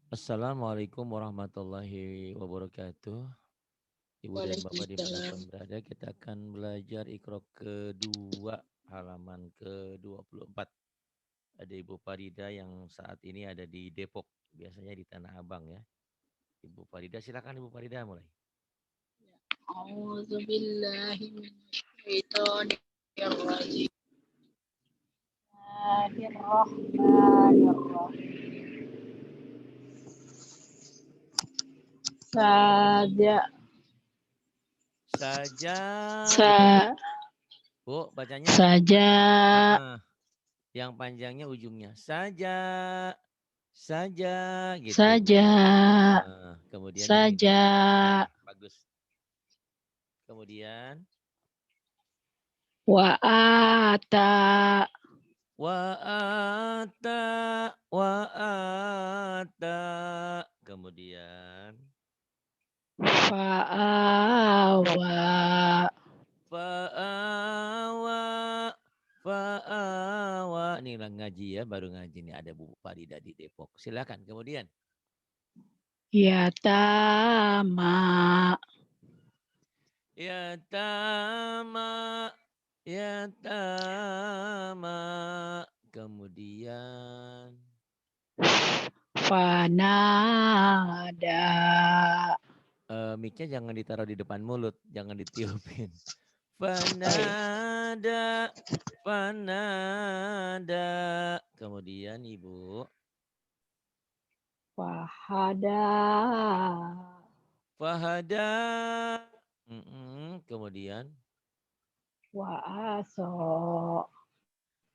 Assalamualaikum warahmatullahi wabarakatuh. Ibu dan Bapak Waalaikumsalam. dimanapun berada, kita akan belajar Iqra kedua halaman ke-24. Ada Ibu Farida yang saat ini ada di Depok, biasanya di Tanah Abang ya. Ibu Farida, silakan Ibu Farida mulai. A'udzu billahi minasyaitonir rajim. Bismillahirrahmanirrahim. Saja Saja gitu Bu. sa Bu, bacanya saja heeh, yang panjangnya ujungnya. Saja gitu Bu. saja Kemudian yang ini. saja Bagus. Kemudian wa ata wa ata. Kemudian fa'awa fa'awa fa'awa. Ini lah ngaji ya, baru ngaji nih ada Bu Farida di Depok. Silakan. Kemudian yatama yatama yatama. Kemudian fanada mic-nya jangan ditaruh di depan mulut, jangan ditiupin. oh ya Fanada, fanada. Kemudian Ibu, wahada fahada. Kemudian waaso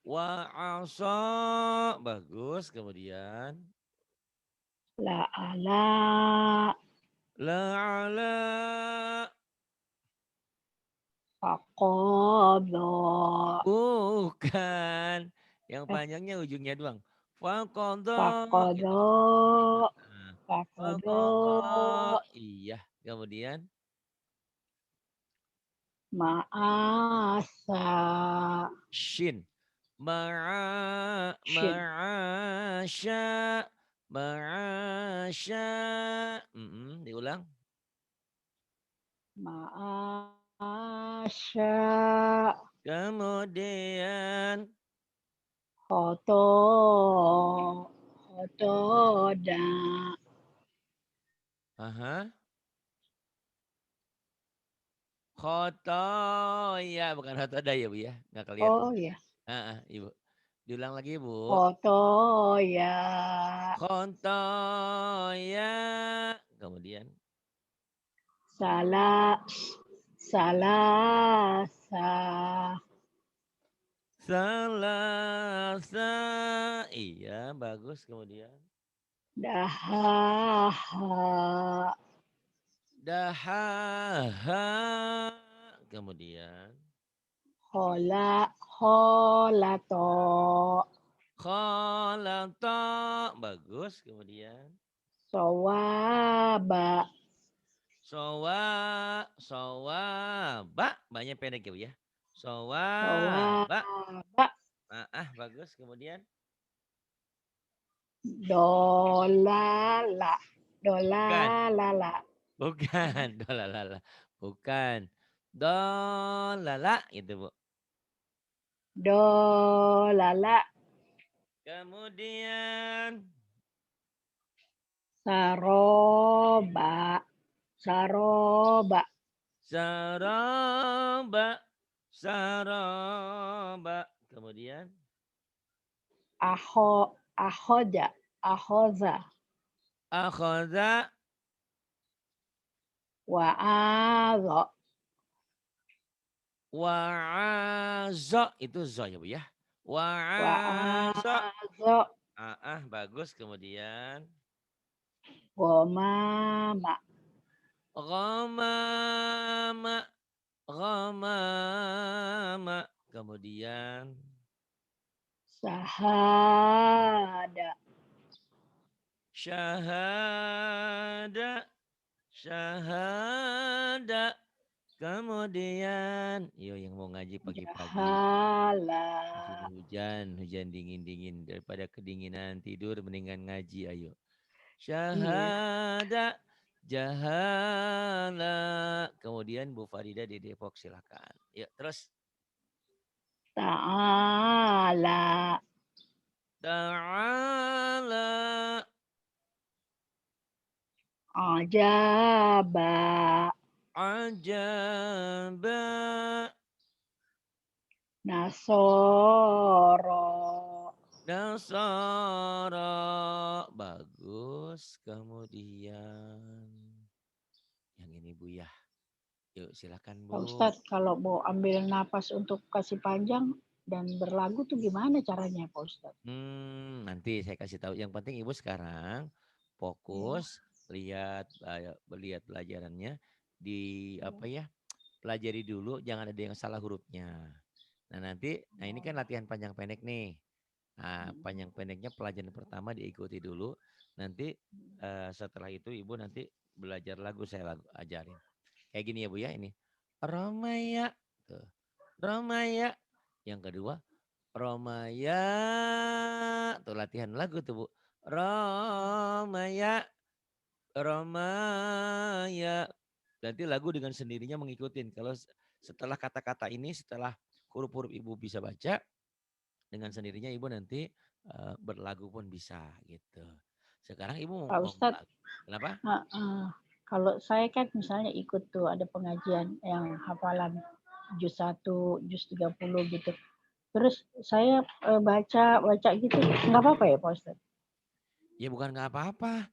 wa'asa. Bagus. Kemudian laala la'ala. faqadha Bukan. Yang eh panjangnya ujungnya doang. Faqadha gitu. faqadha Nah, faqadha faqadha. Iya. Kemudian ma'asa shin. shin Ma'asya. Ma'asya. Diulang. ma'asya Kemudian. khoto khotoda Aha. Khoto. Ya, bukan khotoda ya Bu ya. Nggak kelihatan. oh ya Ibu. Diulang lagi Bu. khoto ya Khoto. Ya. Kemudian. salah salasa Salasa. Iya, bagus. Kemudian. dahaha Dahaha. Kemudian. khola kholato Kholata. Bagus. Kemudian. sowaba Sowaba. Banyak pendek ya Bu ya. Sowaba. sowaba Bagus. Kemudian. dolala Bukan. dolalala Bukan. Dolalala. Bukan. Dolala. Itu Bu. dolala Kemudian. saroba saroba Saraba. Saraba. Kemudian. aho ahoja ahoza Akhoza. wa'adho Wa'azo. Itu zo ya Bu ya. Wa'azo. wa'adho Bagus. Kemudian. gomama Ghamama. Ghamama. Kemudian. sahada Syahada. Syahada. Kemudian. Yo yang mau ngaji pagi-pagi. jahala Di sini hujan. Hujan dingin-dingin. Daripada kedinginan tidur mendingan ngaji ayo. Iya. Syahada, jahala. Kemudian Bu Farida di Depok silakan. Ya, terus Ta'ala. ta'ala, Ajaba. ajaba, Nasoro. nasara. Bagus. Kemudian yang ini Bu ya. Yuk silakan Pak Bu. Ustadz, kalau mau ambil napas untuk kasih panjang dan berlagu tuh gimana caranya Pak Ustadz? Nanti saya kasih tahu. Yang penting Ibu sekarang Ya, fokus lihat pelajarannya di ya. apa ya? Pelajari dulu, jangan ada yang salah hurufnya. Nah, nah ini Oh, kan latihan panjang pendek nih. Nah, mm, panjang pendeknya pelajaran pertama diikuti dulu. Nanti setelah itu Ibu nanti belajar lagu saya ajarin. Kayak gini ya Bu ya ini. Romaya. Tuh. Romaya. Yang kedua Romaya, tuh latihan lagu tuh Bu. Romaya, Romaya. Nanti lagu dengan sendirinya mengikuti. Kalau setelah kata-kata ini, setelah huruf-huruf Ibu bisa baca, dengan sendirinya Ibu nanti berlagu pun bisa gitu. Sekarang Ibu Pak mau Ustadz, berlagu. Kenapa? kalau saya kan misalnya ikut tuh ada pengajian yang hafalan juz 1, juz 30 gitu. Terus saya baca gitu, nggak apa-apa ya Pak Ustadz? Ya bukan nggak apa-apa.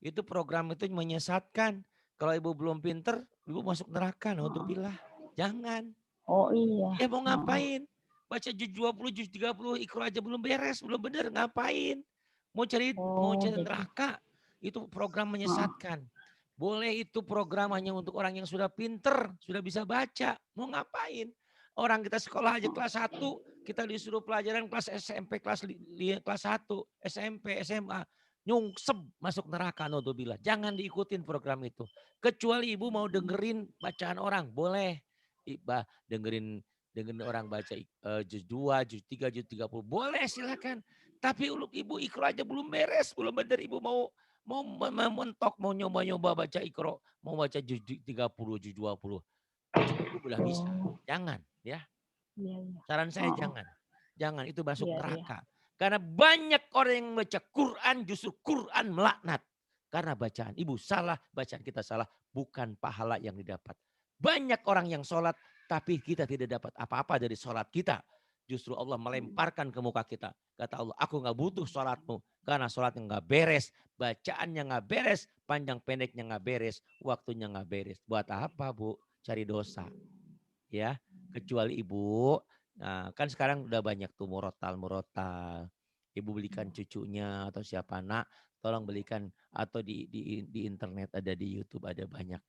Itu program itu menyesatkan. Kalau Ibu belum pinter, Ibu masuk neraka. Heeh. Naudzubillah. Jangan. Oh iya. Ya mau Heeh. ngapain? Baca juz 20, juz 30, Iqra aja belum beres, belum bener, ngapain? Mau cari Gitu. neraka. Itu program Heeh. menyesatkan. Boleh itu program hanya untuk orang yang sudah pinter, sudah bisa baca. Mau ngapain? Orang kita sekolah aja kelas 1, kita disuruh pelajaran kelas SMP, kelas 1, SMP, SMA. Nyungsep masuk neraka, naudzubillah. Jangan diikutin program itu. Kecuali ibu mau dengerin bacaan orang, boleh. Dengerin dengerin orang baca juz 2, juz 3, juz 30. Boleh silakan. Tapi ibu Iqra aja belum beres, belum benar ibu mau mentok, mau nyoba-nyoba baca Iqra, mau baca juz 30, juz 20. Kecuali ibu udah bisa. Oh, Jangan ya. iya iya. Saran saya Heeh. jangan. Jangan itu masuk Iya iya. neraka. Karena banyak orang yang membaca Quran justru Quran melaknat. Karena bacaan ibu salah, bacaan kita salah, bukan pahala yang didapat. Banyak orang yang sholat, tapi kita tidak dapat apa-apa dari sholat kita. Justru Allah melemparkan ke muka kita. Kata Allah, aku nggak butuh sholatmu. Karena sholatnya nggak beres, bacaannya nggak beres, panjang pendeknya nggak beres, waktunya nggak beres. Buat apa Bu? Cari dosa. Ya, kecuali ibu, nah kan sekarang udah banyak tuh murotal. Ibu belikan cucunya atau siapa nak, tolong belikan atau di internet ada di YouTube ada banyak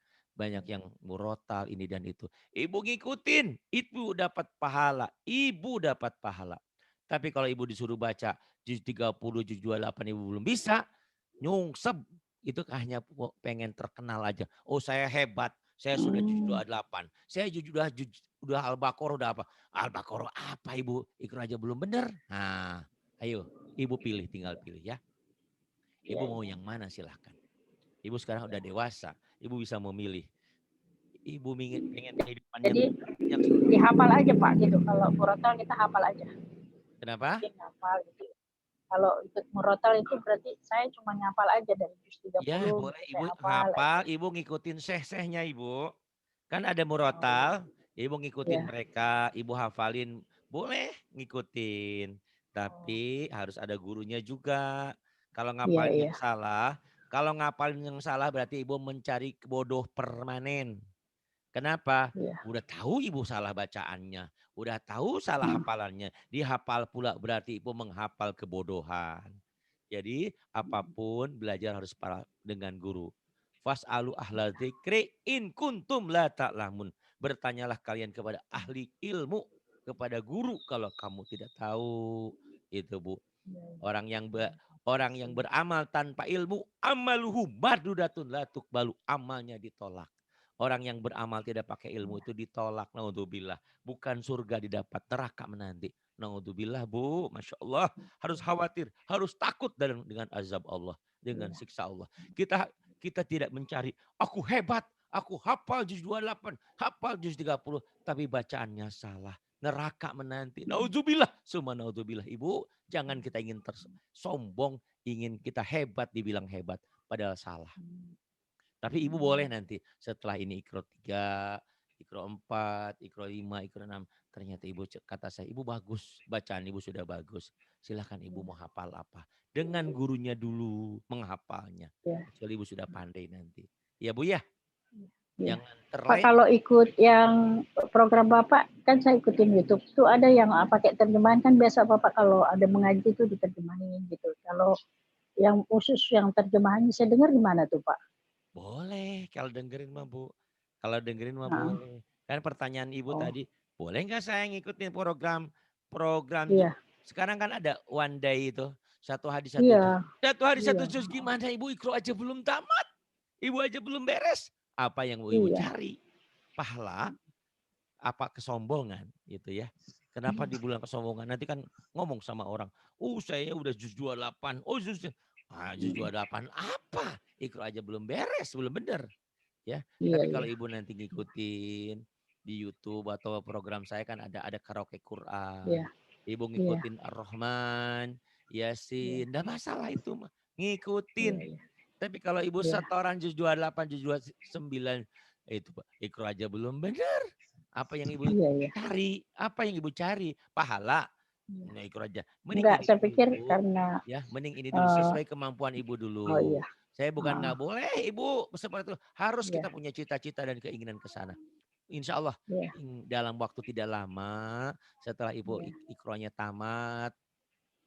yang murotal ini dan itu. Ibu ngikutin, ibu dapat pahala, ibu dapat pahala. Tapi kalau ibu disuruh baca juz 30, juz 28 ibu belum bisa, nyungsep itu hanya pengen terkenal aja. Oh saya hebat, saya sudah juz Hmm, 28. Saya udah Al-Baqarah udah apa? Al-Baqarah apa Ibu? Iqra aja belum benar. Nah, ayo Ibu tinggal pilih ya. iya Ibu mau iya. yang mana silahkan. Ibu sekarang udah dewasa. Ibu bisa memilih. Ibu pengen kehidupan yang Jadi yang seperti dihafal aja Pak gitu. Kalau murotal kita hafal aja. kenapa? Mungkin hafal gitu. Kalau ikut murotal itu berarti saya cuma ngafal aja dari juz Ya 30 boleh gitu. Saya Ibu hafal aja. hafal, Ibu ngikutin syekh-syekhnya Ibu. Kan ada Oh iya. murotal, Ibu ngikutin Iya. mereka, Ibu hafalin, boleh ngikutin. Oh, Tapi harus ada gurunya juga. Kalau iya ngapalin iya. yang salah, kalau ngapalin yang salah berarti Ibu mencari bodoh permanen. Kenapa? Iya. Udah tahu ibu salah bacaannya, udah tahu salah Hmm. hafalannya, dihafal pula berarti ibu menghafal kebodohan. Jadi apapun belajar harus dengan guru. Fas'alu ahla dzikri in kuntum la ta'lamun. Bertanyalah kalian kepada ahli ilmu, kepada guru kalau kamu tidak tahu. Itu Bu. Iya, iya. Orang yang orang yang beramal tanpa ilmu, amaluhu mardudatun la tuqbalu, amalnya ditolak. Orang yang beramal tidak pakai ilmu itu ditolak. Naudzubillah. Bukan surga didapat, neraka menanti. Naudzubillah Bu, Masya Allah. Harus khawatir, harus takut dengan azab Allah. dengan iya, siksa Allah. Kita tidak mencari, aku hebat, aku hafal juz 28, hafal juz 30, tapi bacaannya salah. Neraka menanti. iya, Nauzubillah, summa naudzubillah. Ibu, jangan kita ingin sombong, ingin kita hebat dibilang hebat, padahal salah. Tapi ibu boleh nanti setelah ini ikro 3, ikro 4, ikro 5, ikro 6. Ternyata ibu kata saya, ibu bagus, bacaan ibu sudah bagus. Silahkan ibu mau hafal apa. Dengan gurunya dulu menghafalnya. iya, Kecuali ibu sudah pandai nanti. Ya Bu ya, iya. jangan Pak, terlena. kalau ikut yang program Bapak, kan saya ikutin YouTube, tuh ada yang pakai terjemahan, kan biasa Bapak kalau ada mengaji tuh diterjemahin gitu. Kalau yang khusus yang terjemahannya saya dengar gimana tuh Pak? Boleh kalau dengerin mah Bu. Kalau dengerin mah Nah, boleh. Kan pertanyaan ibu oh, tadi, boleh nggak saya ngikutin program iya, sekarang kan ada one day itu, satu hari satu juz. iya, Satu hari iya, satu juz gimana ibu ikro aja belum tamat. Ibu aja belum beres. Apa yang ibu iya, cari? Pahala apa kesombongan gitu ya. Kenapa dibilang kesombongan? Nanti kan ngomong sama orang, saya udah juz 28. Oh juz juz 28 apa? Ikro aja belum beres, belum bener ya. iya, Tapi kalau iya, ibu nanti ngikutin di YouTube atau program saya kan ada karaoke Quran. iya, Ibu iya, ngikutin Ar-Rahman, iya, Yasin, enggak masalah itu mah. iya, Ngikutin. iya, Tapi kalau ibu iya, setoran juz 28, juz 29 itu Pak, ikro aja belum bener. Apa yang ibu iya, iya. cari? Apa yang ibu cari? Pahala. Iya. Nah, ikro aja. Mending Enggak, ini saya dulu pikir Bu. karena Ya, mending ini dulu eh, sesuai kemampuan ibu oh dulu. iya, Saya bukan ah, nggak boleh ibu seperti itu. Harus iya, kita punya cita-cita dan keinginan ke sana. Insya Allah iya, dalam waktu tidak lama setelah ibu iya, ikronya tamat,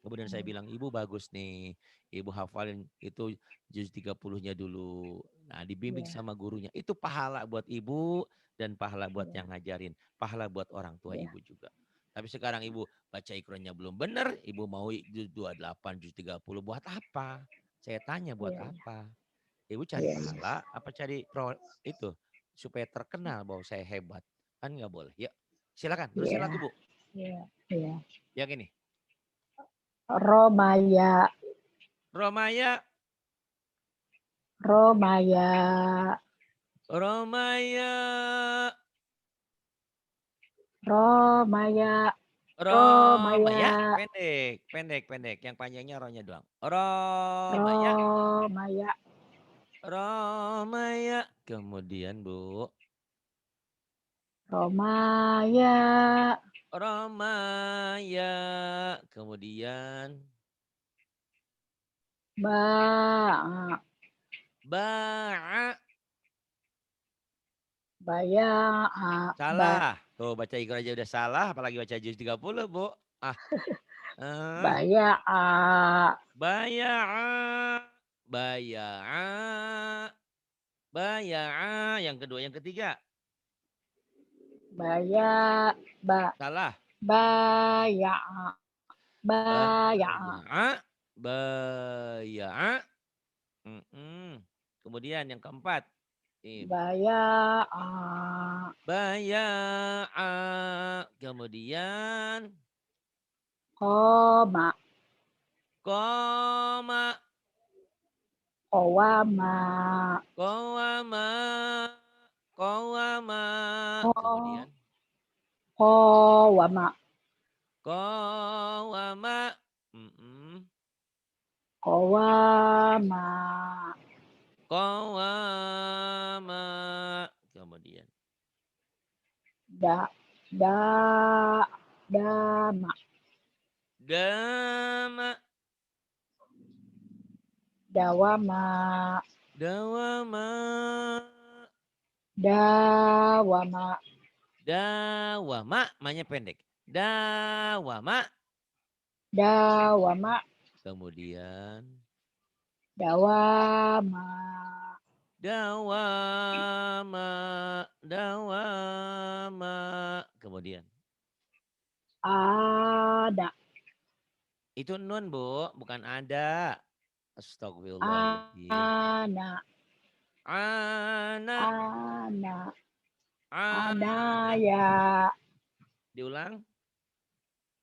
kemudian saya bilang, ibu bagus nih, ibu hafalin itu juz 30-nya dulu. Nah dibimbing iya, sama gurunya. Itu pahala buat ibu dan pahala buat iya, yang ngajarin. Pahala buat orang tua iya, ibu juga. Tapi sekarang ibu baca ikronya belum benar, ibu mau juz 28, juz 30 buat apa? Saya tanya buat iya, apa? Ibu cari iya, iya, pahala apa cari itu supaya terkenal bahwa saya hebat? Kan nggak boleh. Ya, silakan terusin iya, lagu Bu. iya, iya. Yang ini. Romaya, Romaya, Romaya, Romaya, Romaya, Romaya, Romaya, pendek, pendek, pendek. Yang panjangnya rohnya doang. Romaya, Romaya, Romaya. Kemudian Bu, Romaya, Romaya. Kemudian Ba, Ba'a. Baya, Ba, Salah. Tuh baca Iqra aja udah salah, apalagi baca juz 30 Bu. Ah, eh. Baya, Baya'a, baya'a, baya'a. Yang kedua, yang ketiga. Baya, Ba, Salah. Baya, Baya, Baya'a, baya'a. Mm-mm. Kemudian yang keempat. Baya, Baya'a. Kemudian Koma, koma, Kowama, kowama, kowama. Ko, Kemudian Kowama, kowama. Mm-mm. Kowama, Qawama. Kemudian. Da, Da, Dama, Dama. Dawama, Dawama. Dawama, Dawama. Manya pendek. Dawama. Dawama, Kemudian. Dawama, Dawama. Dawama. Kemudian. Ada, Itu nun Bu. Bukan ada. Astagfirullahaladzim. Ana, Ana. Ana, Ana. Anaya, Diulang.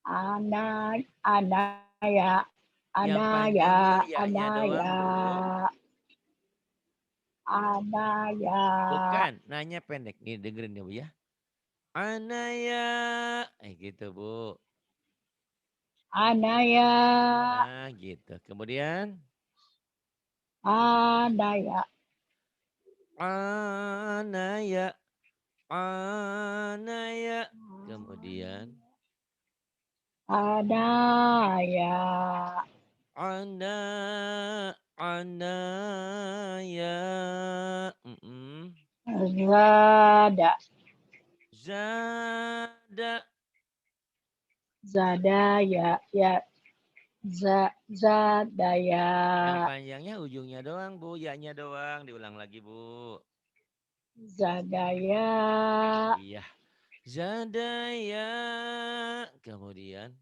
Ana, Anaya, Yang Anaya, panjangnya ya-nya anaya, doang, Bu. anaya, Bukan, nanya pendek. Nih dengerin ya, Bu ya. Anaya. Gitu, Bu. anaya, Nah, gitu. Kemudian anaya, anaya, anaya. Kemudian anaya, anaya. zada, Zada. zada ya, zadaya, Yang panjangnya ujungnya doang, Bu. Ya-nya doang. Diulang lagi, Bu. zadaya, Iya. Zadaya. Kemudian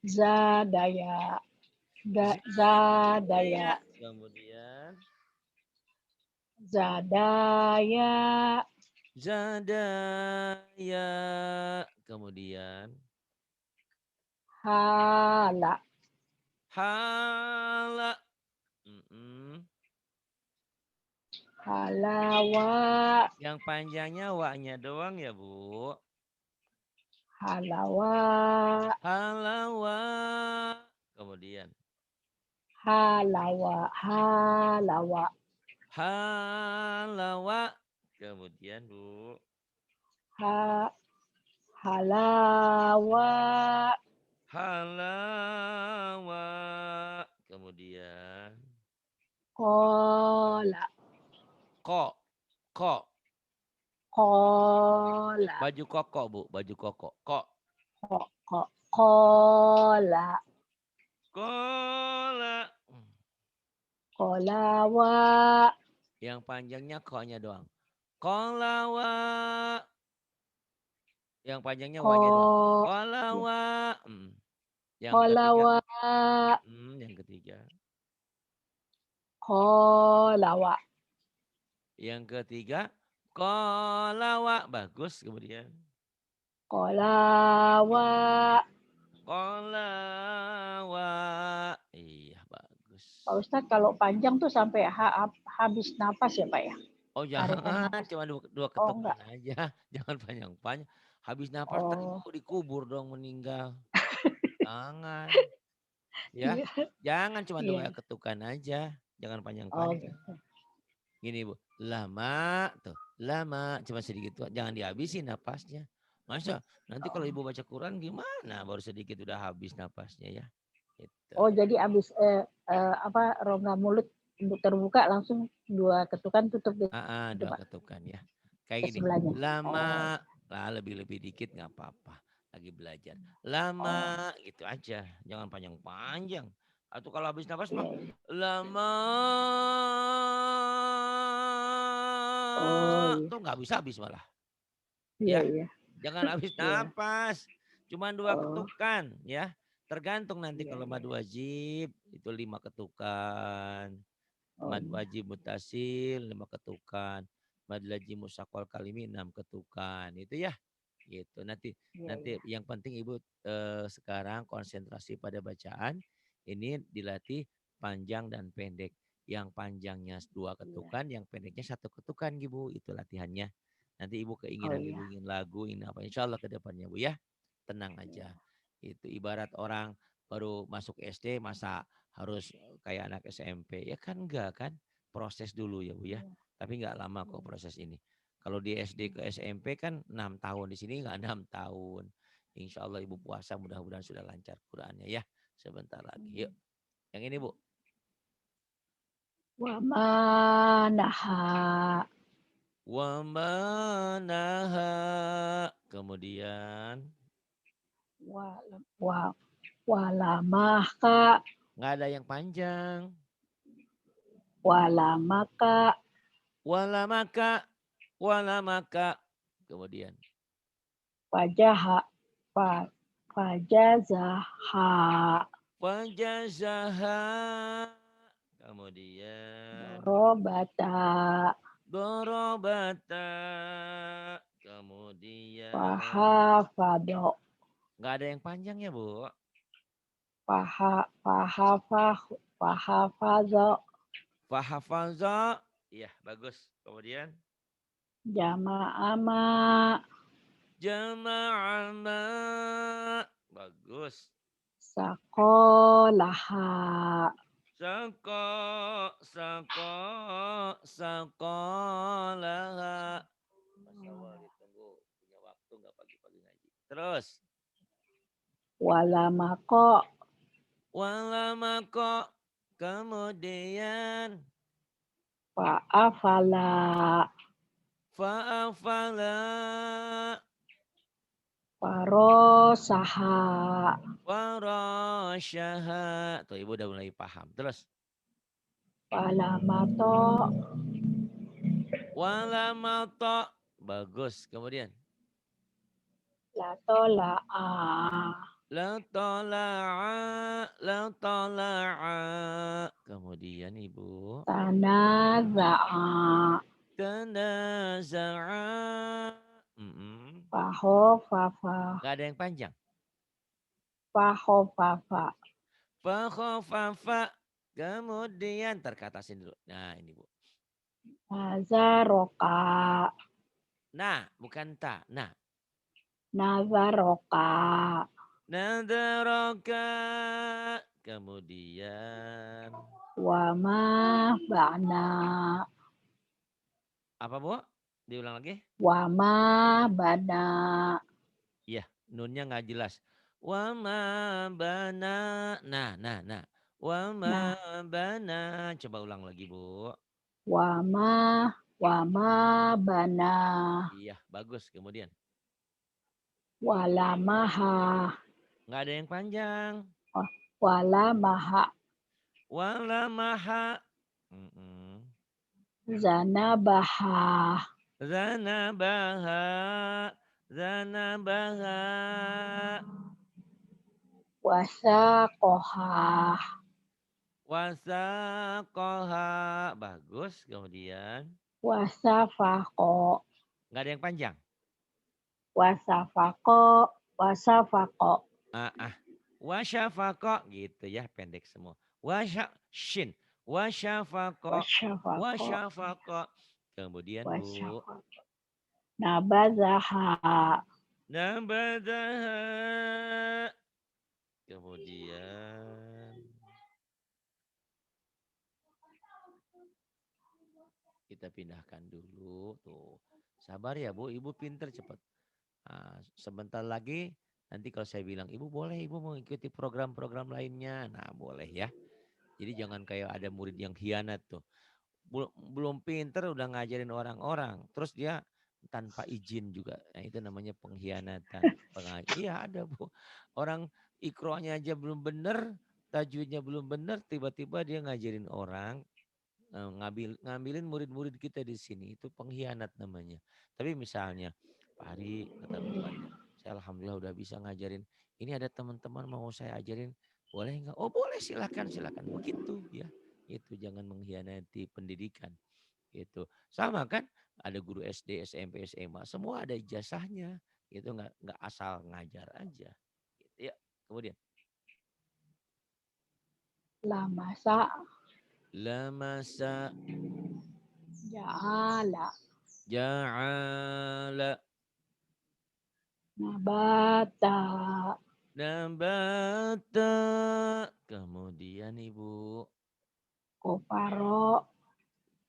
zadaya, Zadaya. zadaya, Kemudian zadaya, Zadaya. Kemudian hala, hala. Mm-mm. halawa, Yang panjangnya wa-nya doang ya, Bu. halawa, Halawa. Kemudian halawa, halawa, halawa. Kemudian, Bu. ha, halawa, Halawa. Kemudian kola, kok. Kok. kola, Baju koko, Bu. Baju koko. Kok. kola, Kola. kolawa, Yang panjangnya koknya doang. Kolawa. Yang panjangnya ko, wanya doang. ya, Kolawa. Yang ketiga. kolawa, Yang ketiga. kolawa, Yang ketiga. Kolawa. Bagus. Kemudian. kolawa. Kolawa. Iya, bagus. Pak Ustadz kalau panjang tuh sampai habis napas ya Pak ya? Oh Tarikan jangan, napas. cuma dua Oh ketukan enggak. aja. Jangan panjang-panjang. Habis nafas ntar Oh ibu dikubur dong meninggal. Jangan. Ya, iya. jangan cuma dua Iya. ketukan aja. Jangan Oh panjang-panjang. gitu. Gini Bu, lama tuh, lama cuma sedikit tuh. Jangan dihabisin napasnya. Masa nanti kalau Oh. ibu baca Quran gimana? Baru sedikit udah habis napasnya ya. Gitu. Oh jadi abis apa rongga mulut untuk terbuka langsung dua ketukan tutup gitu Dua Pak ketukan ya. Kayak ke gini, sebelahnya. Oh. lama lah lebih-lebih dikit nggak apa-apa. Lagi belajar. Oh. Lama gitu aja, jangan panjang-panjang. Atau kalau habis nafas Iya, mah iya. lama Oh iya. tuh nggak bisa habis malah. Iya Ya, iya. jangan habis Iya. nafas. Cuma dua Oh ketukan ya. Tergantung nanti iya kalau iya. madu wajib itu 5 ketukan. Oh Mad iya. wajib mutasil 5 ketukan. Mad lazim musaqal kalimi 6 ketukan. Itu ya. Gitu. Nanti Iya nanti iya. yang penting Ibu sekarang konsentrasi pada bacaan. Ini dilatih panjang dan pendek. Yang panjangnya dua Iya. ketukan, yang pendeknya 1 ketukan Ibu. Itu latihannya. Nanti Ibu Oh keinginan iya. Ibu ingin lagu, ingin apa. Insya Allah ke depannya Bu ya. Tenang Iya. aja. Itu ibarat orang baru masuk SD masa harus kayak anak SMP. Ya kan enggak kan. Proses dulu ya Bu ya. Iya. Tapi enggak lama kok Iya. proses ini. Kalau di SD ke SMP kan 6 tahun. Di sini enggak 6 tahun. Insya Allah Ibu puasa mudah-mudahan sudah lancar Qurannya ya. Sebentar lagi. Yuk. Yang ini Bu. Wa manaha Wa manaha. Kemudian. wa wa walamah kak Enggak ada yang panjang. walamaka Wala maka. Wala maka. Kemudian. wajaha wa wajazaha Wajazaha. Kemudian. dorobata Dorobata. Kemudian. wahafado Nggak ada yang panjang ya Bu. Fahafazo. Fahafaza. Iya, bagus. Kemudian Jama'ama. jama'ama. Bagus. Sakolaha. Sako, sako, sakolaha. Masya Allah, ditunggu. Punya waktu nggak pagi-pagi ngaji. Terus. Walamako. Walamako. Kemudian. Fa'afala. Fa'afala. Farosaha. Warasyaha. Tuh ibu udah mulai paham. Terus. Walamato. Walamato. Bagus. Kemudian. Latola'a. La tala'a. La tala'a. Kemudian ibu. Tanaza'a. Tanaza'a. Fahofafa. Gak ada yang panjang. Fahofafa. Fakhofafa. Kemudian terkatasin dulu. Nah ini bu. Nazaroka. Nah bukan ta. Nah. Nazaroka. Nadaraka. Kemudian. Wama ba'na. Apa bu? Diulang lagi. Wama bana. Iya, nunnya nggak jelas. Wama bana. Nah. Wama Nah, bana. Coba ulang lagi bu. wama bana. Iya, bagus. Kemudian. Walamaha. Nggak ada yang panjang. Oh, walamaha. Walamaha. Zanabaha. Zanabaha. Zanabaha. Wasakoha. Wasaqoha. Bagus. Kemudian. Wasafako. Nggak ada yang panjang. Wasafako. Wasafako. Wasyafaqo gitu ya, pendek semua. Shin. Wasyafaqo. Wasafako. Wasyafaqo. Kemudian bu. Wasafako. Nabazaha. Nabadaha. Kemudian. Kita pindahkan dulu. Tuh. Sabar ya bu, ibu pinter cepat. Nah, sebentar lagi nanti kalau saya bilang, ibu boleh ibu mengikuti program-program lainnya. Nah boleh ya. Jadi jangan kayak ada murid yang khianat tuh. Belum pinter udah ngajarin orang-orang. Terus dia tanpa izin juga. Nah itu namanya pengkhianatan. Iya ada bu. Orang ikronya aja belum bener. Tajwidnya belum bener. Tiba-tiba dia ngajarin orang. Ngambilin murid-murid kita di sini. Itu pengkhianat namanya. Tapi misalnya Pak Ari kata Bu Farida. Saya alhamdulillah udah bisa ngajarin. Ini ada teman-teman mau saya ajarin. Boleh nggak? Oh boleh silakan. Begitu ya. Itu jangan mengkhianati pendidikan. Gitu. Sama kan ada guru SD, SMP, SMA. Semua ada ijazahnya. Itu nggak asal ngajar aja. Gitu ya. Kemudian. Lamasa. Lamasa. Ja'ala. Ja'ala. Nabata. Nabata. Kemudian ibu. Kofaro.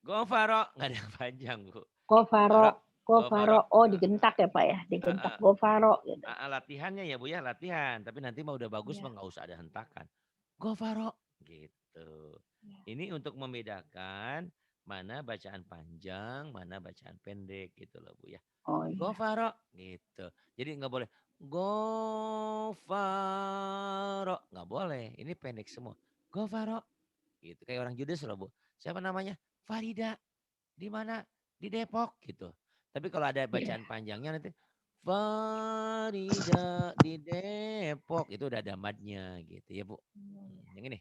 Gofaro. Nggak ada yang panjang bu. Gofaro. Gofaro. Oh digentak ya Pak ya. Digentak. Gofaro. Gitu. Latihannya ya bu ya latihan. Tapi nanti mau udah bagus mah Ya. nggak usah ada hentakan. Gofaro. Gitu. Ini untuk membedakan mana bacaan panjang, mana bacaan pendek gitu loh bu ya. Oh iya. Gofaro gitu. Jadi nggak boleh Gofaro. Nggak boleh. Ini pendek semua. Gofaro. Gitu. Kayak orang Judes loh bu. Siapa namanya? Farida. Di mana? Di Depok gitu. Tapi kalau ada Iya. bacaan panjangnya nanti Farida di Depok. Itu udah ada madnya gitu ya bu. Yang ini.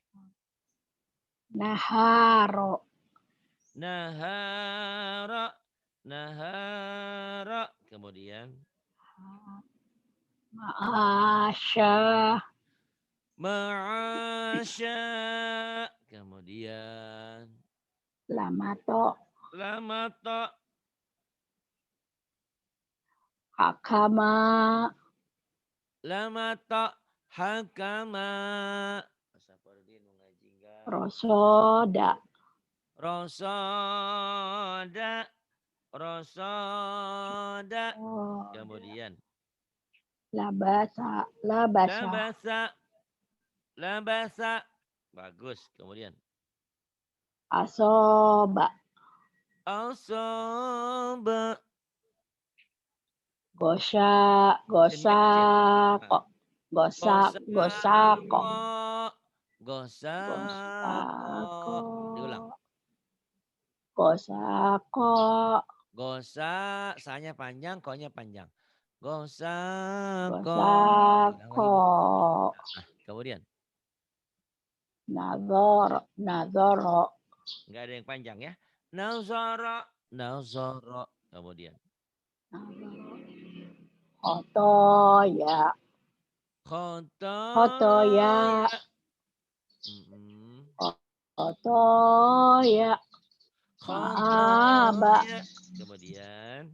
Naharo. Nahara. Nahara. Kemudian. Ma'asya. Ma'asya. Kemudian. Lamato. Lamato. Hakama. Lamato. Hakama. Saparudin mengaji enggak? Rosoda. Rosoda. Rosoda. Oh, Kemudian. labasa. Labasa. Labasa. Labasa. Bagus. Kemudian. Asoba. Asoba. Gosha. Sinnya kecil. Gosako. Gosako. Gosako. Gosako. Gosako. Diulang. Gosako. Gosa, sanya panjang, konya panjang. Gosako. Diulang lagi, Gosako. Bu. Nah, kemudian. Nazoro. Nazoro. Enggak ada yang panjang ya. Nazoro. Nazoro. Kemudian. Khotoya. Khotoya. Khotoya. Khotoya. Maaba. Khotoya. Kemudian.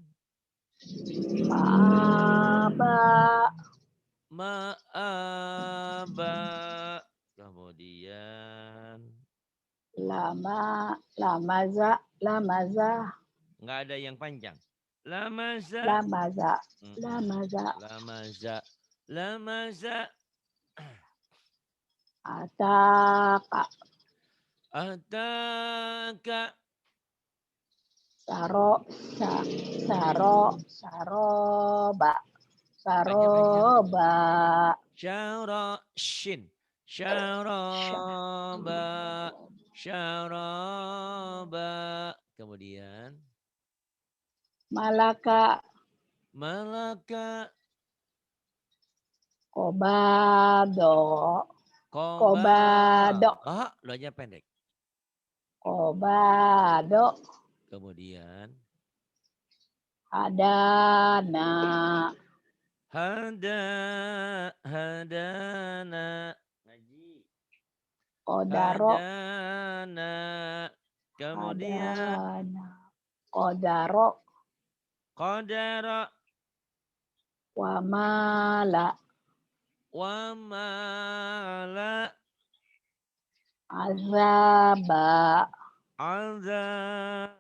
Maaba. Maaba. Kemudian. Lamaza. Lamaza. Enggak ada yang panjang. Lamaza. Lamaza. Lamaza. Lamaza. Lamaza. Ataka. Ataka. Saroba. Panjang. Saroba. Syara. Shin. Syaraba. Syaraba. Kemudian. Malaka. Malaka. Kobado. Kobado. Ah, lo aja pendek. Kobado. Kemudian. Hadana. Hadana. Ngaji. Kodaro. Hadana. Kemudian. Hadana. Kodaro. Qadara. Wamala. Wamala. Azaba. Azaba.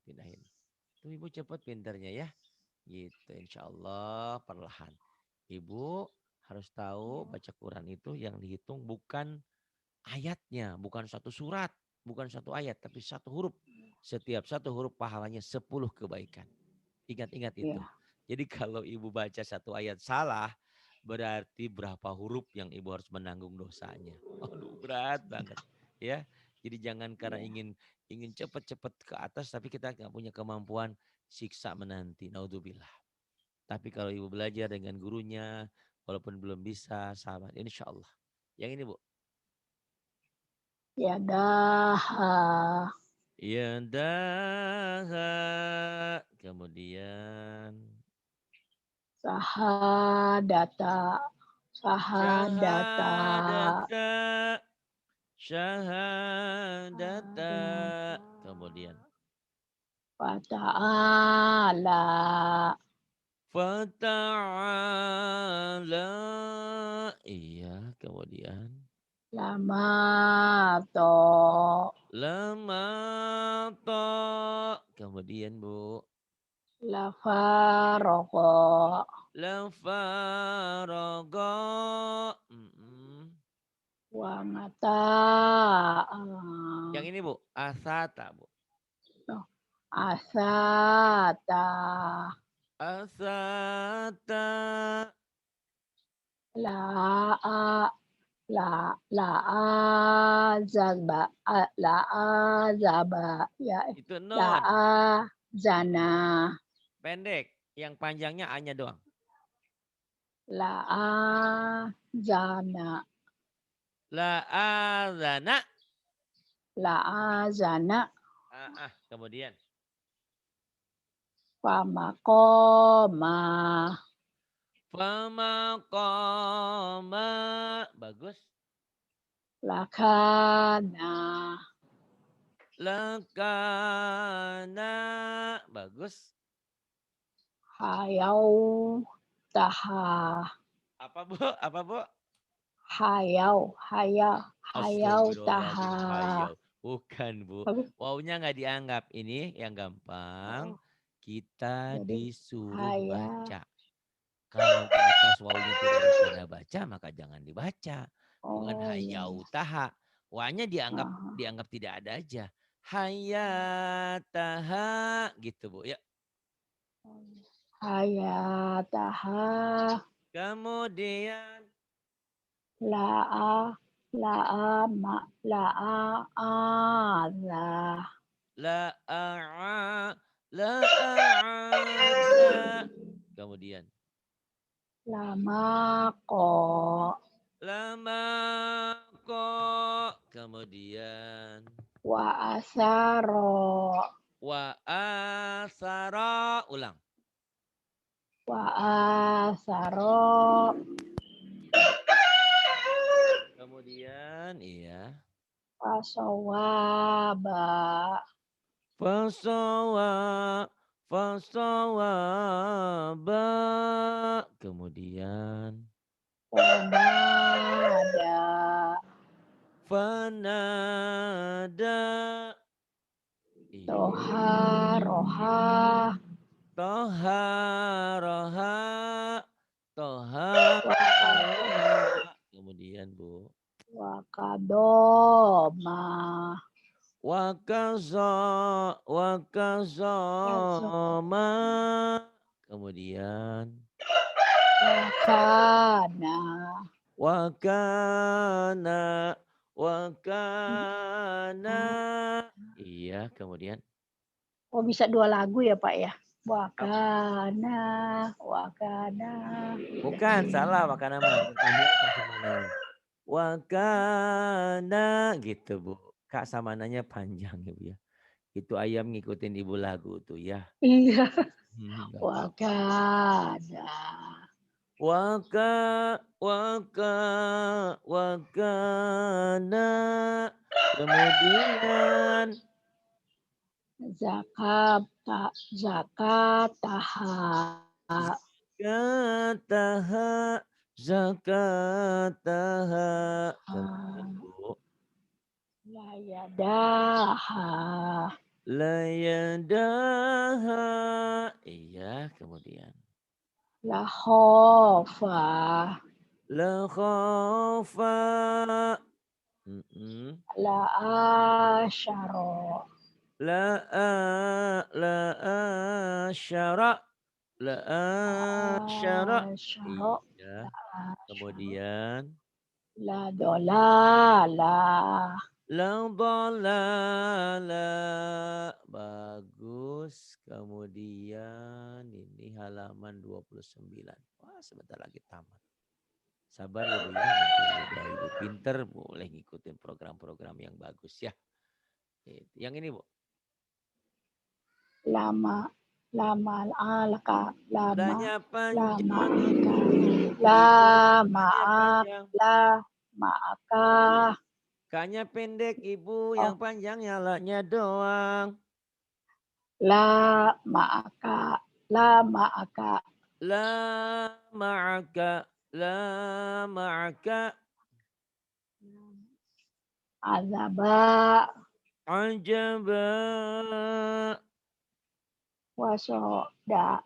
Pindahin. Tuh Ibu cepat pinternya ya. Gitu insya Allah perlahan. Ibu harus tahu baca Quran itu yang dihitung bukan ayatnya, bukan satu surat, bukan satu ayat, tapi satu huruf. Setiap satu huruf pahalanya 10 kebaikan. Ingat-ingat itu. Ya. Jadi kalau Ibu baca satu ayat salah, berarti berapa huruf yang Ibu harus menanggung dosanya. Aduh berat banget. Ya, jadi jangan karena ingin cepat-cepat ke atas, tapi kita nggak punya kemampuan, siksa menanti. Naudzubillah. Tapi kalau Ibu belajar dengan gurunya, walaupun belum bisa, sahabat, insya Allah. Yang ini Bu. Yadaha. Yadaha. Kemudian. Sahadata. Sahadata. Syahadata. Kemudian. Fata'ala. Fata'ala. Iya, kemudian. Lamato. Lamato. Kemudian Bu. Lafarogo. Lafarogo. Wa mata. Yang ini Bu. Asata Bu. Asata. Asata. Azaba ya Itu non. zana Pendek. Yang panjangnya A-nya doang. zana La'azana. zana Kemudian. famakoma Famaqama. Bagus. Lakana. Lakana. Bagus. Hayau. Taha. Apa Bu? Apa Bu? Hayau. Hayau taha. Astagfirullahaladzim. Hayau. Bukan Bu. Bagus. Wawunya nggak dianggap. Ini yang gampang. Oh, Kita jadi disuruh haya. baca. Kalau di atas wawunya tidak ada tanda baca, maka jangan dibaca. Bukan Oh iya, iya. hayautaha. Wanya dianggap Aha. dianggap tidak ada aja. Hayataha gitu Bu. Ya. Hayataha. Kemudian Laa. Laa. La. la'a'a la'a'ada. Kemudian Lama ko. lama kok. Kemudian Wa asaro. wa asara. Ulang. Wa asaro. Kemudian iya. Fasawaba. Fasawa fasawaba. Kemudian Wanada. fanada. Iya. Toha. Roha. Toha roha. Toha roha. Kemudian Bu. Wakadoma. Wakazoma. Kemudian Wakana. wakana. Wakana. Iya, kemudian Oh bisa 2 lagu ya Pak ya? Wakana. Wakana. bukan salah wakana mah. Panjang kak samananya. Wakana gitu Bu. Kak samananya panjang ya Bu ya. Itu ayam ngikutin ibu lagu tuh ya. Iya. Gak apa-apa. Wakana. Wakana. Kemudian Zakataha. zakataha. Zakataha. Kemudian Bu. Layadaha. Layadaha. Iya, kemudian. Lahofa. La khafa. La asyaro. La asyara. La asyara. Asyaro. Iya. Asyaro. Kemudian. La dolala. La dalala. Bagus. Kemudian ini halaman 29. Wah, sebentar lagi tamat. Sabar ya Bu ya, nanti udah Ibu pinter boleh ngikutin program-program yang bagus ya. Yang ini Bu. Lama. Lama alaka. Lama. Tanya Lama panjang. aka. Ibu Lama tanya panjang. lama aka. Kanya pendek Ibu, Oh, yang panjangnya la-nya doang. lama aka. Lama aka. La ma'aka. La ma'aka. Azaba. Ajaba. Waso ada.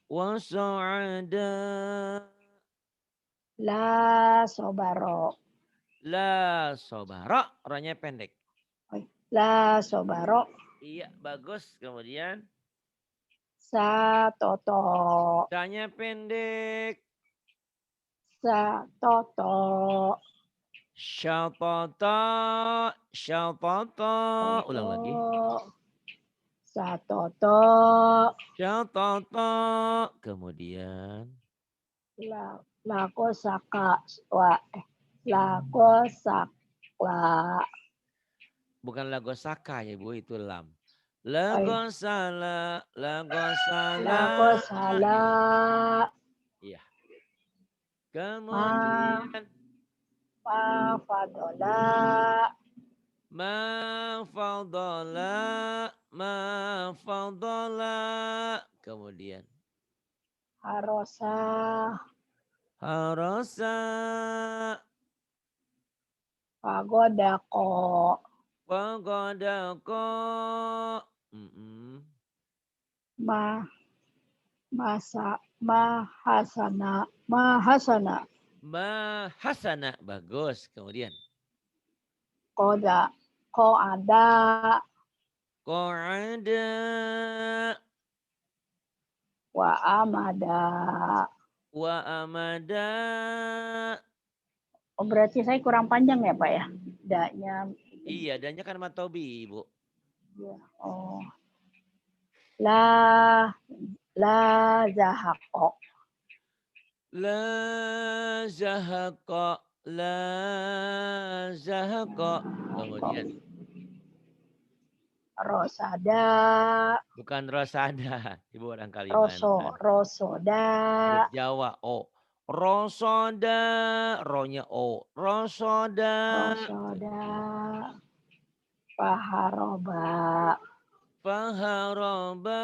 Wasa'ada. La sobaro. La sobara. Orangnya pendek. La sobaro. Iya, bagus. Kemudian. Sa toto. Tanya pendek. Sa toto. Syatata. Syatata. Ulang lagi. Sa toto. Syatata. Kemudian. Lako saka. Lako sakwa. Bukan lagosaka ya Bu, itu lam. Baik. Lagosala, lagosala. Lagosala. Iya. Ma. Kemudian Ma fadola. ma fadala, ma fadala. Kemudian Harosa. harasa, Pagodako. pagodako. Mm-mm. Ma. Masa. Mahasana. Mahasana. Mahasana, bagus. Kemudian Koda. Ko ada. Qa'ada, Wa amada. wa amada. Oh, berarti saya kurang panjang ya Pak ya? Daknya. Iya, dannya kan matobi, Ibu. Ya. Oh. La. La zahako. La zahaqa, la zahaqa. Kemudian Rosada. bukan rosada, Ibu orang Roso. Kalimantan. Rosoda. Huruf Jawa O. Rosoda, ro-nya O. Rosoda. Rosoda. Paharoba. Faharoba.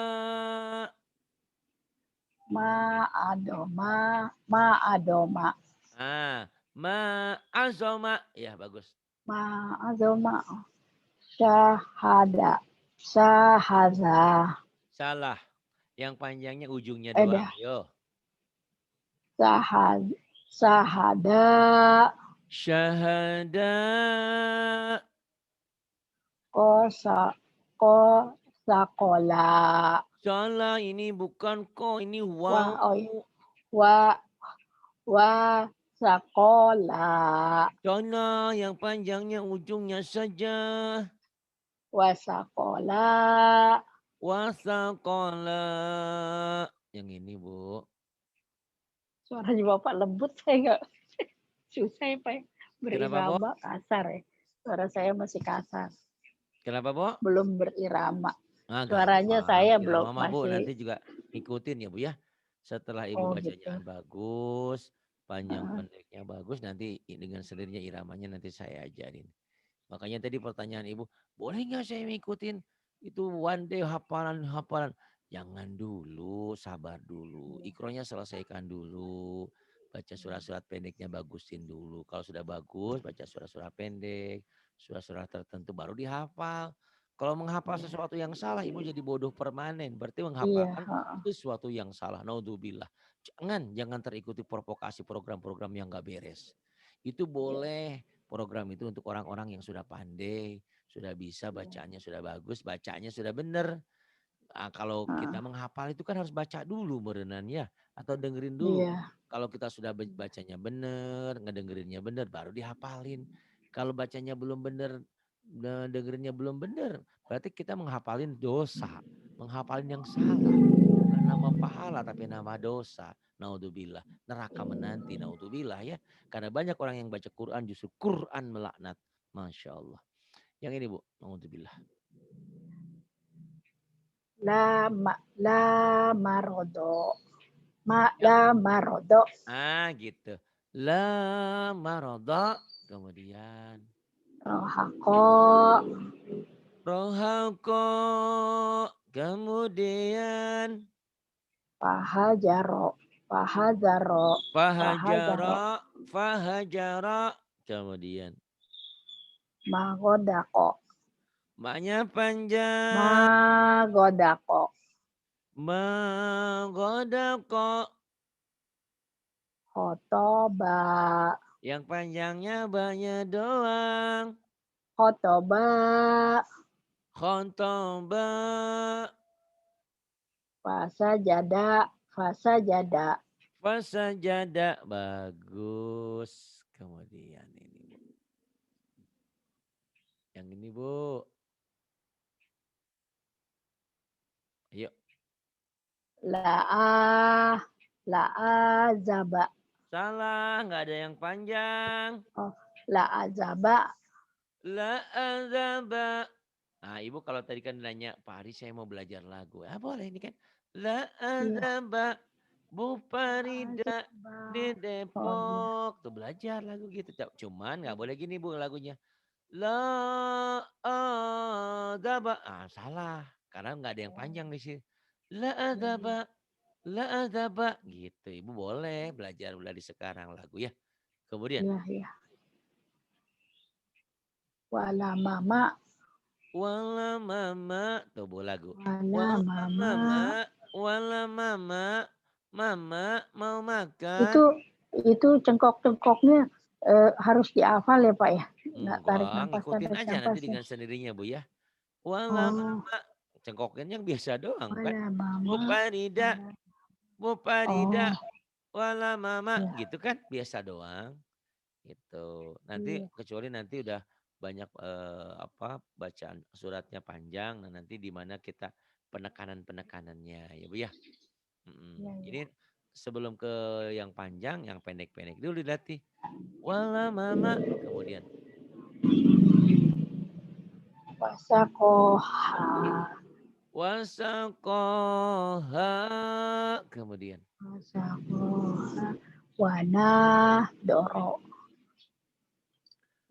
Ma adoma. Ma adoma. Ma azoma. Ya, bagus. Ma adoma. Syahada. Syahaza. Salah. Yang panjangnya ujungnya doang. Dah. Yo. Sahada. Syahada. Kosa. Kosakola. Salah, ini bukan ko, ini Wah, wow. oh, wa sakola. Salah, yang panjangnya ujungnya saja. Wasakola. Wasakola. Yang ini, Bu. Suaranya Bapak lembut, saya nggak susah ya Pak. Kenapa, Bu? Berirama kasar ya. Suara saya masih kasar. Kenapa, Bu? Belum berirama. Ah, Suaranya gampang. saya Irama belum mah, Bu, masih. nanti juga ikutin ya, Bu ya. Setelah Ibu Oh bacanya gitu. bagus, panjang pendeknya bagus, nanti dengan sendirinya iramanya nanti saya ajarin. Makanya tadi pertanyaan Ibu, boleh nggak saya ngikutin itu one day hafalan-hafalan? Jangan dulu, sabar dulu. Ikronya selesaikan dulu. Baca surat-surat pendeknya bagusin dulu. Kalau sudah bagus, baca surat-surat pendek, surat-surat tertentu baru dihafal. Kalau menghafal sesuatu yang salah, Ibu jadi bodoh permanen. Berarti Iya. menghafalkan sesuatu yang salah. Naudzubillah. Jangan terikuti provokasi program-program yang nggak beres. Itu boleh program itu untuk orang-orang yang sudah pandai, sudah bisa bacanya sudah bagus, bacanya sudah benar. Nah, kalau kita menghafal itu kan harus baca dulu merenan ya, atau dengerin dulu. Iya. Kalau kita sudah bacanya benar, ngedengerinnya benar, baru dihafalin. Kalau bacanya belum benar, dengerinnya belum benar, berarti kita menghafalin dosa, menghafalin yang salah. Bukan nama pahala tapi nama dosa. Naudzubillah, neraka menanti, naudzubillah ya. Karena banyak orang yang baca Quran justru Quran melaknat. Masya Allah. Yang ini Bu, naudzubillah. La marodo. La marodo. Gitu. La maroda. Kemudian. Rohako. Rohako. Kemudian. Pahajaro. Pahajaro. Fahajara. Fahajara. Kemudian. Magodako. Maknya panjang. Magodako. Magodako. Khotoba. Yang panjangnya banyak doang. Khotoba. Khontoba. Fasajada. Fasajada. Fasajada. Bagus. Kemudian ini Bu. Yang ini Bu. Ayo. La'azaba. Salah. Nggak ada yang panjang. Oh, la'azaba. La'azaba. Nah, Ibu kalau tadi kan nanya, Pak Ari saya mau belajar lagu. Ah boleh ini kan. La Iya. azaba Bu Farida di Azaba. Oh iya. Depok. Tuh belajar lagu gitu. Cuman nggak boleh gini Bu lagunya. La azaba. Ah salah. Karena nggak ada yang Oh panjang di sini. La iya iya. azaba. La azaba. Gitu. Ibu boleh belajar dari sekarang lagu ya. Kemudian. Iya iya. Wala mama. Wala mama, tuh bu lagu. Wala Wala mama. mama, wala mama, mama mau Itu makan. cengkok-cengkoknya harus dihafal ya Pak ya. Tarik Enggak, nafas ngikutin tarik aja nanti nafasnya. dengan sendirinya bu ya. Wala Oh, mama, cengkokin yang biasa doang kan. wala Bu mama. Farida, Wala. Bu Oh, Farida, wala mama, ya. gitu kan biasa doang. Gitu. Nanti Iya. kecuali nanti udah banyak apa bacaan suratnya panjang, nah nanti di mana kita penekanan-penekanannya ya bu ya. Iya iya. Ini sebelum ke yang panjang, yang pendek-pendek dulu dilatih. Wala mama, kemudian Wasakoha. wasakoha, kemudian Wasakoha. Wana doro.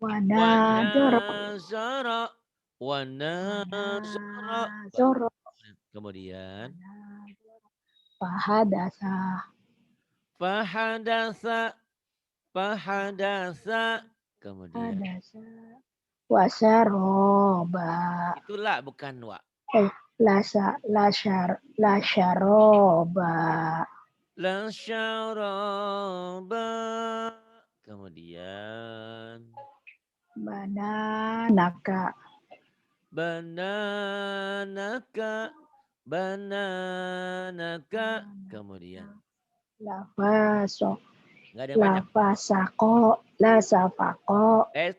Wana wana doro. zara, wana Wana zara, zoro. kemudian Wana pahadasa. fahadasa, fahadasa, kemudian Hadasa. Wasaroba. itulah bukan wa. Lasyaroba. La syaraba, kemudian Bananaka. bananaka, bananaka, kemudian Lafaso. nggak ada yang panjang. Lafasako. Lasafako.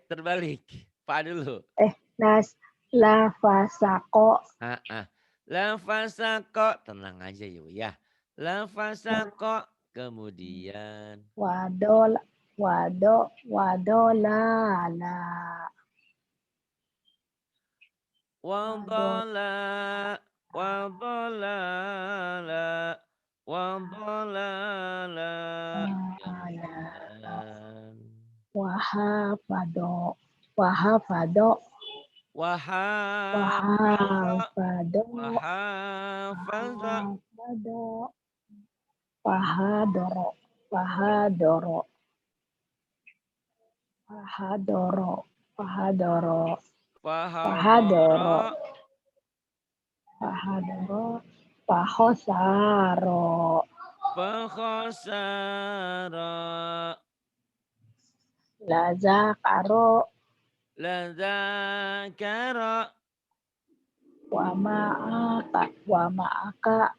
Terbalik. Pak dulu. Las. Lafasako. Ah, ah. Lafasako, tenang aja yuk ya. Lafasako, kemudian Wadol. Wadolala. Wadolala. wadala, wadalala, wadalala, kemudian Wahafado. Wahafado. wahafadha, Wahafado. wahafadha, Wahafado. Wahadoro. Wahadoro. Wahadoro. Wahadoro. Wahadoro. wahadara, Wahadoro. Wahosaro. fakhasara, Lazakaro. ladzakara, Wamaaka. Wamaaka.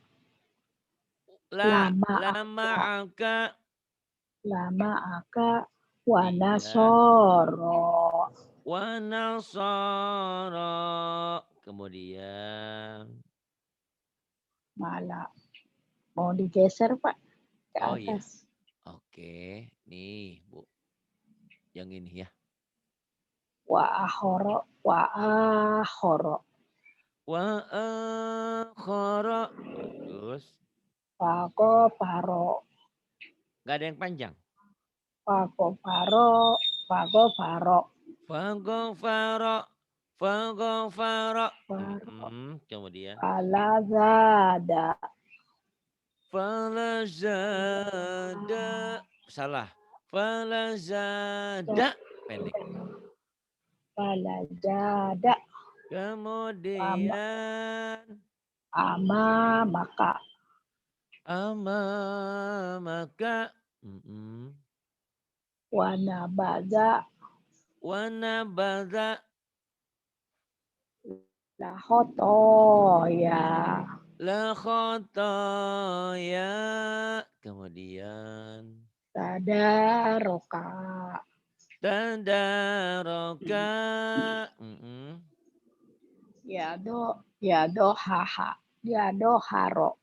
Lamaaka. lama'aka, Lamaaka. iya, Wanasoro. wa nasara, kemudian Malah. Mau digeser Pak ke oh iya, atas. oke, nih Bu, yang ini ya. Wa ahoro. Wa akhara, bagus. Pako paro. Nggak ada yang panjang. Pako paro. Pako paro. Faghfara, faghfara, Paro. kemudian Palazada. falazada, salah. Falazada, pendek. Palazada. Kemudian Ama maka. amamaka, mm Wanabaza. wanabadha, Lahoto ya. la khataya, kemudian Tadaroka. tadaraka, Yado haha. Yado haro.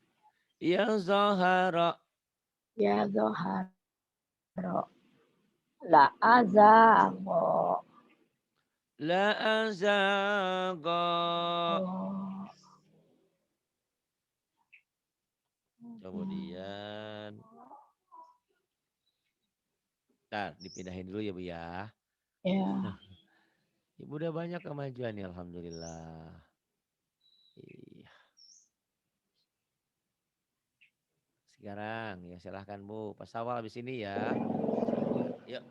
ya zahara, Yado haro. La azago. La azaqa. Oh. Kemudian, ntar dipindahin dulu ya Bu ya. Ya. Ibu udah banyak kemajuan ya alhamdulillah. Iya. Sekarang ya silahkan Bu. Pas awal habis ini ya. Saya buka. Yuk.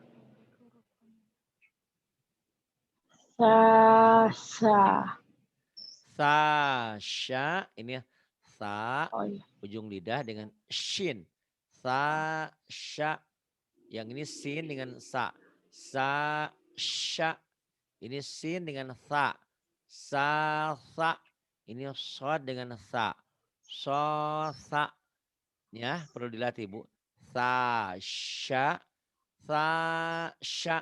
Sasa. Sasha. Ini ya. Sa. Oh iya. Ujung lidah dengan shin. Sasha. Yang ini sin dengan sa. Sasha. Ini sin dengan sa. Sa. Ini sod dengan sa. Sa. Ya, perlu dilatih Bu. Sasha. Sasha.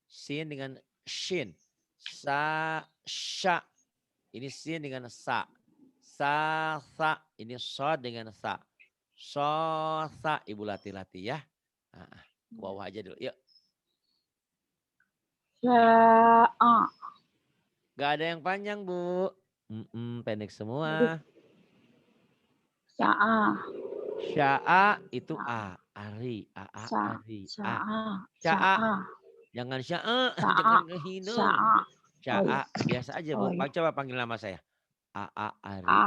Sin dengan shin. Sasha. Ini sin dengan sa. Sa. Ini sod dengan sa. Sa. Ibu latih-latih ya. Nah, ke bawah aja dulu. Yuk. Sya'a. Gak ada yang panjang Bu. Pendek semua. Sya'a. Sya'a itu A. Ari. A. Ari. A. Sya'a. Sya'a. Sya'a. Jangan sya'a. Sya'a. Jangan ngehina. Sya'a. Oh iya. Sya'a. Biasa aja Oh Bu. iya. Coba panggil nama saya. A. Ari. A.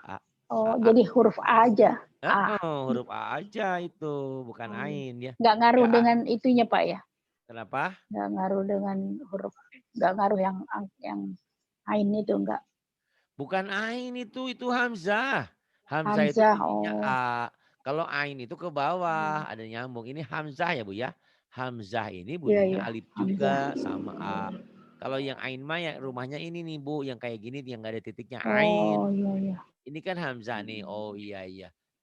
A. Oh, A. jadi huruf A aja. A. Huruf A aja itu. Bukan Oh, iya. Ain ya. Nggak ngaruh Sya'a. dengan itunya Pak ya? Kenapa? Nggak ngaruh dengan huruf. Nggak ngaruh yang ain itu enggak. Bukan Ain itu Hamzah. Hamzah itu Hamzah. bunyinya Oh. A. Kalau Ain itu ke bawah. Ada nyambung. Ini Hamzah ya Bu ya. Hamzah ini Iya, bunyinya iya. alif Hamzah. juga sama A. Kalau yang Ain mah ya rumahnya ini nih Bu. Yang kayak gini yang gak ada titiknya Oh, Ain. iya, iya. Ini kan Hamzah nih. Oh iya.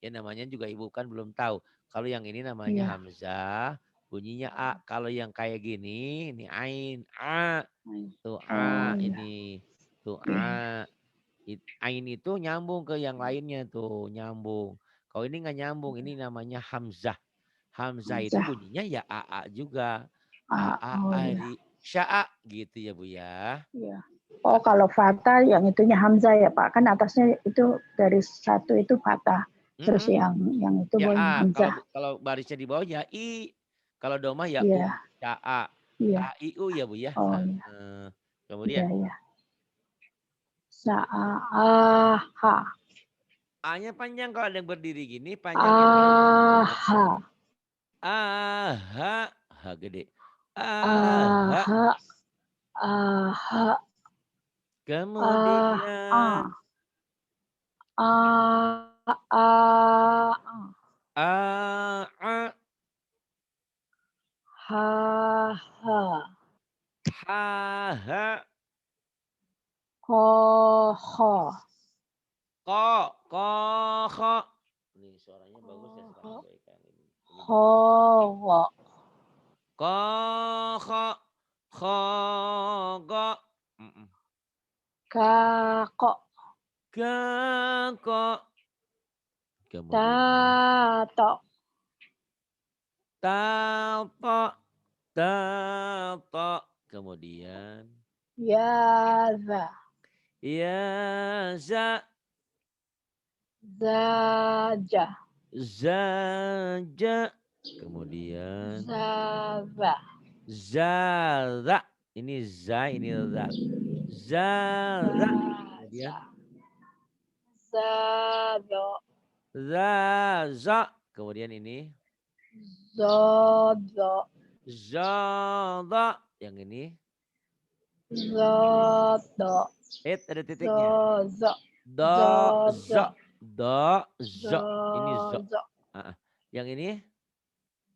Ya namanya juga Ibu kan belum tahu. Kalau yang ini namanya Iya. Hamzah. Bunyinya A. Kalau yang kayak gini. Ini Ain. A. Tuh Oh, A iya. ini. Tuh Iya. A. Ain itu nyambung ke yang lainnya tuh. Nyambung. Kalau ini nggak nyambung. Ini namanya Hamzah. Hamzah itu Hamzah. bunyinya ya A juga. A. A. Oh, iya. Ari. Sya'a. Gitu ya Bu ya. Iya. Oh, kalau Fatah yang itunya Hamzah ya Pak. Kan atasnya itu dari satu itu Fatah. Terus yang itu Ya bawahnya A. Hamzah. Kalau barisnya di bawah ya I. Kalau domah ya U. Iya. Sya'a. Iya. A, I, U ya Bu ya. Oh, iya. Iya, Kemudian. iya. Sa'aha. A-nya panjang. Kalau ada yang berdiri gini panjangnya. Aha. Aha. H gede. Aha. Aha. Aha. Kemudian. A. Ha. Ha. Ha. Ko. Ko. Ko. Ko. Nih suaranya bagus ya sekarang. Ini Ho. Ko. Ko. Ko. Ko. Kako. Kako. Kemudian. Tato. Tato. Tato. Kemudian. Yaza. Ya. Za. Zaja. Zaja. Kemudian. Zaba. Zara. Ini za, ini za. Zara. Kemudian. Zado. Zaza. Kemudian ini. Zodo. Zada. Yang ini. Zodo. Ada titiknya. Zozo. Do. Zozo. Zo. Do. Zo. Ini zo. Zozo. Yang ini.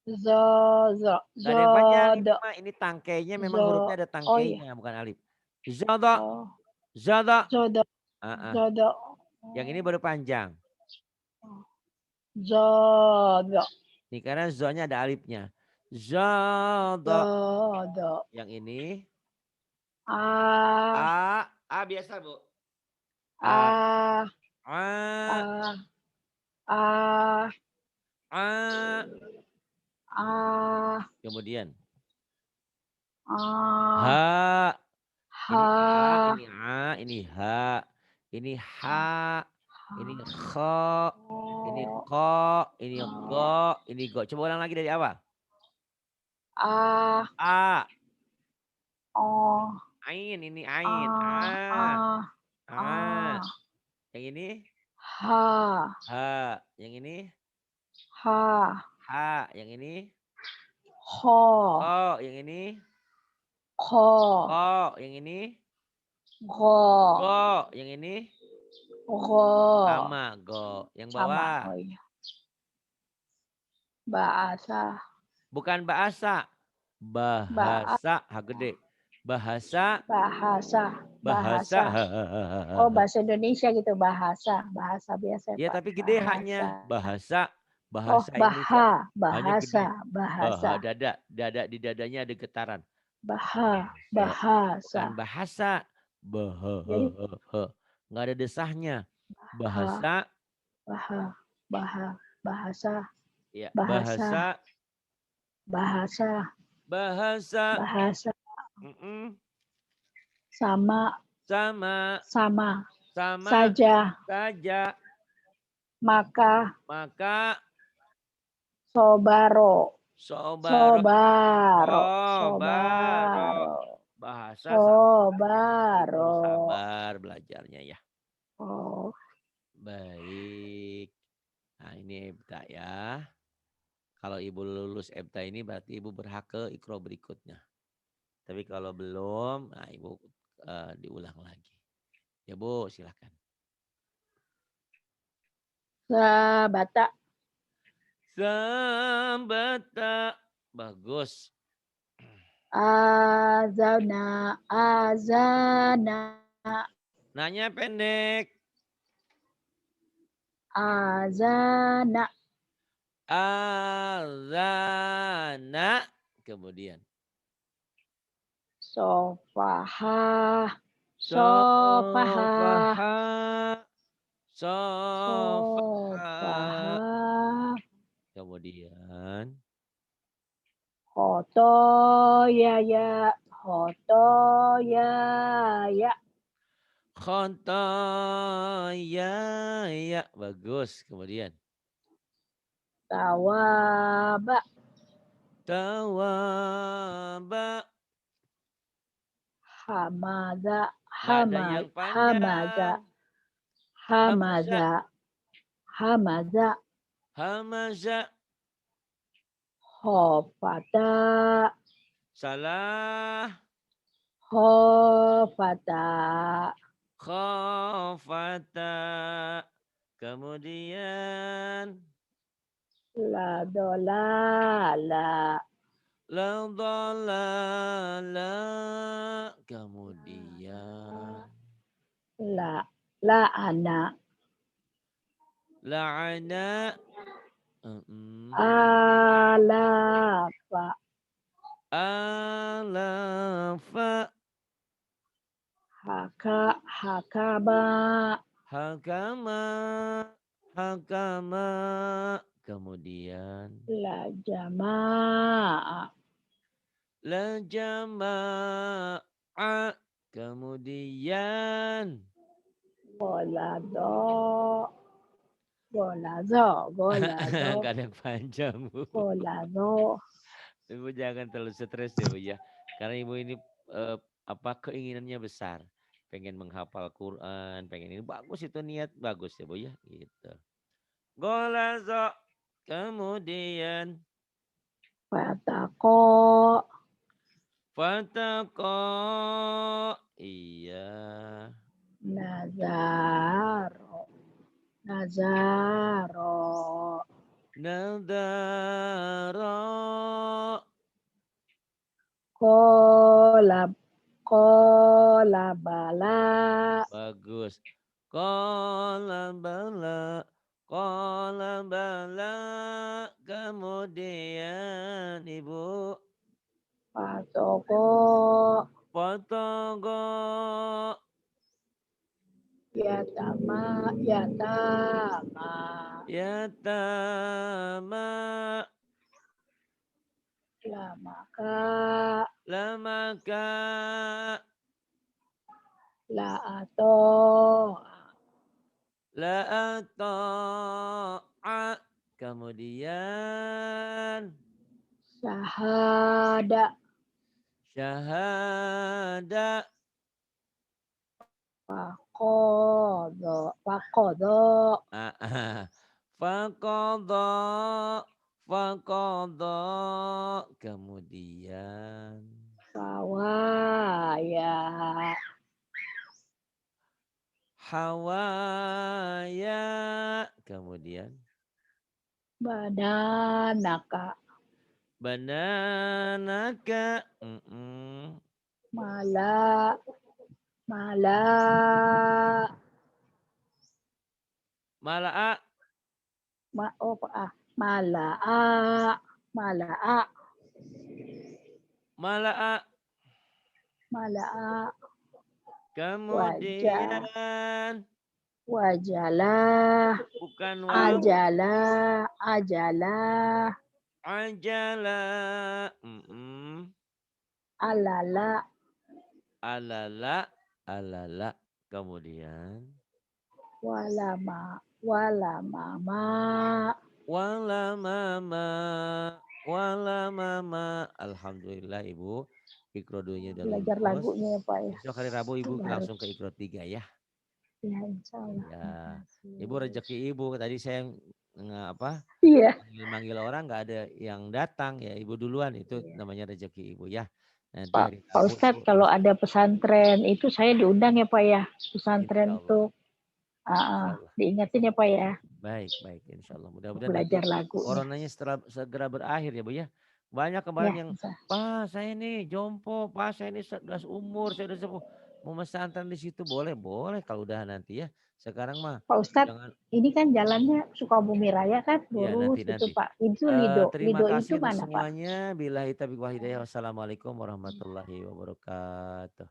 Zozo. Gak ada yang panjang. Zodo. Ini tangkainya memang Zo. hurufnya ada Oh iya. tangkainya. Bukan alif. Zada. Oh. Zada. Zodo. Zodo. Yang ini baru panjang. Zodo. Nih karena zo-nya ada alifnya. Zodo. Zodo. Yang ini. A. A biasa Bu. A. A. A. A. A. Kemudian. A. Ha. ini ha, ini ha, ini kho, ini Oh, ko, ini oh, go, ini go. Coba ulang lagi dari awal. ah, A, oh, ain, ini ain. ah, A, ah, a. ah, Yang ini ha, ha, yang ini ha, ha, yang ini ho, ko, yang ini ko, ko, yang ini go, go, yang ini go, sama go. Yang sama. bawah Oh iya, bahasa, bukan bahasa, ba, bahasa ha gede. Bahasa, bahasa, bahasa. bahasa. Oh, bahasa Indonesia gitu, bahasa, bahasa biasa Ya Pak, tapi gede haknya. bahasa. Bahasa, Oh, bahasa Indonesia. Hanya bahasa, gede. bahasa, Dada, dada di dadanya ada getaran. Bahasa. bahasa. Bukan bahasa. Jadi Nggak ada desahnya. ha, Bahasa. bahasa, Ya, bahasa, bahasa. bahasa, Bahasa. bahasa, Mm-mm. sama, Sama. sama, Sama saja, saja. maka, Maka sobaro, sobaro. sobaro, Sobaro. sobaro, Bahasa sabar. Ibu harus sobaro. sabar belajarnya ya. Oh, Baik. Nah ini EBTA ya. Kalau ibu lulus EBTA ini berarti ibu berhak ke ikro berikutnya. Tapi kalau belum, nah ibu diulang lagi. Ya bu, silakan. sabata, Sambata. Bagus. azana, azana, Nanya pendek. azana, Azana. Kemudian. sofaha, sofaha, Sofaha. Sofaha. sofaha, Kemudian. hoto ya ya, hoto ya ya, Khotoya. Ya, bagus. Kemudian. tawaba, Tawaba. hamaza, Nggak ada yang hamaza, panjang. Hamaza. hamaza, hamaza, Hamaza. hofata, Salah. hofata, Khafata. Kemudian. la dolala, La dalala. Kemudian. la la ana, La'ana. alafa, Alafa. hakaba, Hakama. Hakama. Kemudian. la jamaa, La jama'a. Kemudian. golado, golado, Gak ada yang panjang bu. golado, Ibu jangan terlalu stres ya bu ya. Karena ibu ini apa keinginannya besar. Pengen menghafal Quran. Pengen ini bagus itu niat bagus ya bu ya. Gitu. Golazo. Kemudian. fatako, Fatako. Iya. nazaro, nazaro, Nadaro. kolab, kolabala, Bagus. Kolam bala. Kolam bala. Kemudian ibu. patoko, Fotogo. yatama, yatama, Yatama. lamaka, Lamaka. La atau La ata'a. Kemudian syahada syahada. faqadha faqadha Ah, ah. Faqadha. Faqadha. Kemudian fawaya hawaya. Kemudian badanaka bananaka. Mm-mm. mala mala Mala'a. malaa malaa Mala'a. malaa wajah Kemudian wajalah bukan waw. ajalah ajalah Ajala. Mm-mm. alala Alala. Alala. Kemudian walama walamama wala mama. Wala mama. Alhamdulillah Ibu. Ikro 2-nya udah belajar lulus. lagunya ya Pak ya. Besok hari Rabu Ibu Harus langsung ke Ikro 3 ya. ya insya Allah. Ya. Ibu Makasih. rezeki Ibu. Tadi saya Iya. manggil-manggil orang nggak ada yang datang ya. Ibu duluan itu Iya. namanya rezeki Ibu ya. Nanti Pak hari Pak Rabu Ustadz Ibu kalau langsung. ada pesantren itu saya diundang ya Pak ya, Insya pesantren Allah. tuh Insya Allah. diingetin ya Pak ya, Baik, baik. Insya Allah. Mudah-mudahan nanti belajar lagunya coronanya segera berakhir ya Bu ya. Banyak ya. kemarin yang, Bisa. Pak saya ini jompo, Pak saya ini 11 umur, saya udah sepuh. Mau pesantren di situ boleh, boleh kalau udah nanti ya. Sekarang mah Pak Ustadz jangan, ini kan jalannya Sukabumi Raya kan ya lurus itu nanti. Pak, itu Lido Terima Lido itu kasih untuk mana Pak? semuanya. Billahi taufiq wal hidayah. Wassalamualaikum warahmatullahi wabarakatuh.